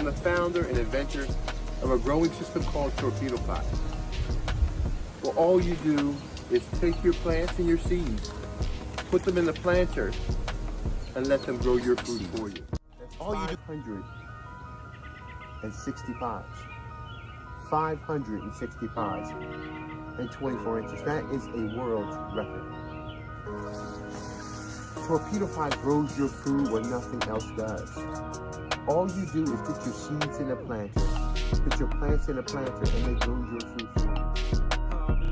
the founder and inventor of a growing system called Torpedopot. Well, all you do is take your plants and your seeds, put them in the planter, and let them grow your food for you. That's all you do. 560 pods. 560 pods and 24 inches. That is a world record. Torpedopot grows your food when nothing else does. All you do is put your seeds in a planter, put your plants in a planter, and they grow your food for you.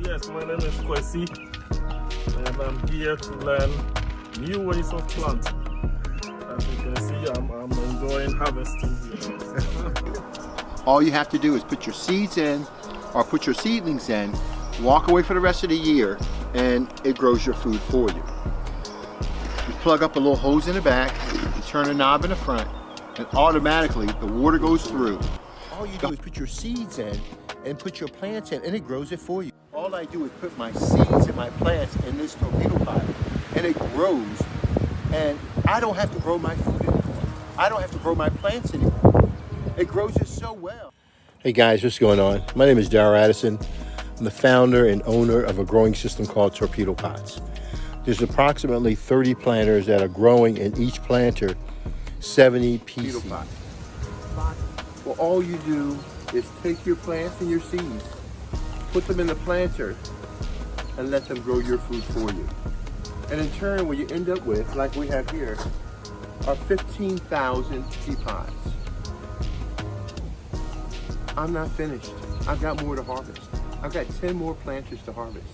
Yes, my name is Kwesi, and I'm here to learn new ways of planting. As you can see, I'm enjoying harvesting here. All you have to do is put your seeds in, or put your seedlings in, walk away for the rest of the year, and it grows your food for you. You plug up a little hose in the back, you turn a knob in the front, and automatically the water goes through. All you do is put your seeds in and put your plants in, and it grows it for you. All I do is put my seeds and my plants in this Torpedopot, and it grows, and I don't have to grow my food anymore. I don't have to grow my plants anymore. It grows it so well. Hey guys, what's going on? My name is Darrell Addison. I'm the founder and owner of a growing system called Torpedopots. There's approximately 30 planters that are growing in each planter 70 pieces. Well, all you do is take your plants and your seeds, put them in the planter, and let them grow your food for you. And in turn, what you end up with, like we have here, are 15,000 pea pods. I'm not finished. I've got more to harvest. I've got 10 more planters to harvest.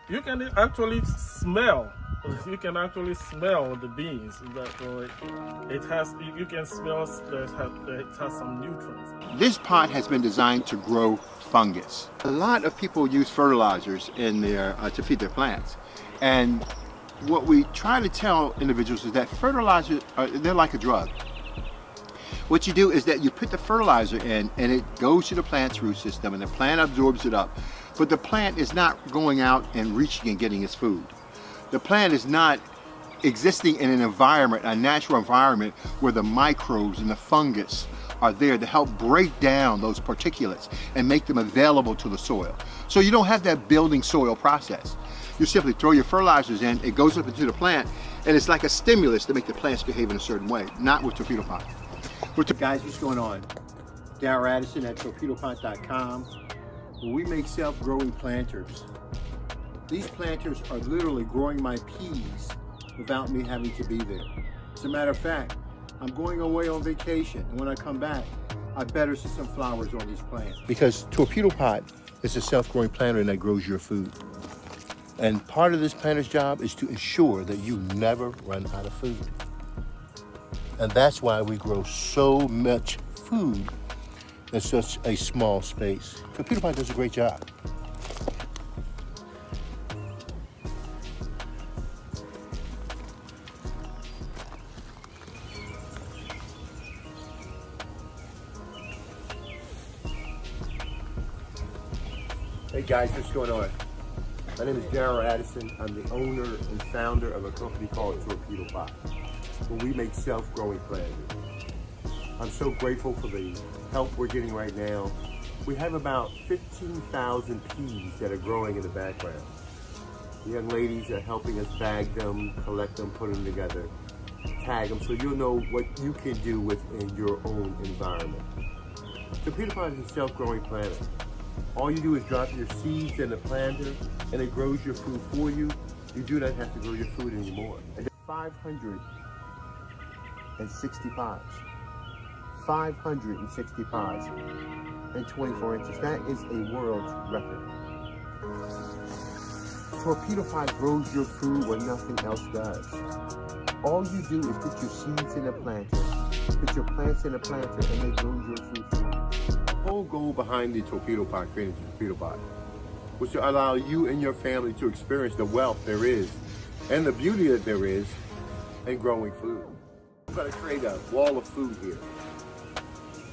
You can actually smell. You can actually smell the beans. It has. You can smell that it has some nutrients. This pot has been designed to grow fungus. A lot of people use fertilizers in their to feed their plants, and what we try to tell individuals is that fertilizers they're like a drug. What you do is that you put the fertilizer in, and it goes to the plant's root system, and the plant absorbs it up. But the plant is not going out and reaching and getting its food. The plant is not existing in an environment, a natural environment, where the microbes and the fungus are there to help break down those particulates and make them available to the soil. So you don't have that building soil process. You simply throw your fertilizers in, it goes up into the plant, and it's like a stimulus to make the plants behave in a certain way, not with Torpedopot. Guys, what's going on? Darrell Addison at Torpedopot.com. We make self-growing planters. These planters are literally growing my peas without me having to be there. As a matter of fact, I'm going away on vacation, and when I come back, I better see some flowers on these plants. Because Torpedopot is a self-growing planter that grows your food. And part of this planter's job is to ensure that you never run out of food. And that's why we grow so much food in such a small space. Torpedopot does a great job. Hey guys, what's going on? My name is Darrell Addison. I'm the owner and founder of a company called Torpedopot, where we make self-growing planters. I'm so grateful for the help we're getting right now. We have about 15,000 peas that are growing in the background. The young ladies are helping us bag them, collect them, put them together, tag them, so you'll know what you can do within your own environment. Torpedopot is a self-growing planter. All you do is drop your seeds in the planter, and it grows your food for you. You do not have to grow your food anymore. And 560 pods. 560 pods and 24 inches. That is a world record. Torpedopot grows your food when nothing else does. All you do is put your seeds in a planter, put your plants in a planter, and they grow your food for you. The whole goal behind the Torpedopot, creating the Torpedopot, was to allow you and your family to experience the wealth there is and the beauty that there is in growing food. We're going to create a wall of food here.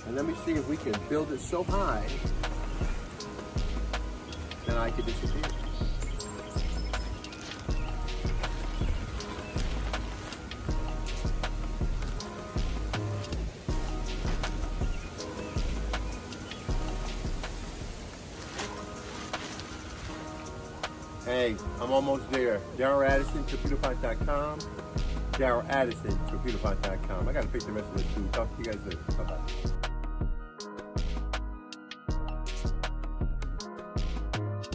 And let me see if we can build it so high that I can disappear. Hey, I'm almost there. Daryl Addison, Torpedopot.com. Daryl Addison, Torpedopot.com. I got to pick the rest of this too. Talk to you guys later. Bye-bye.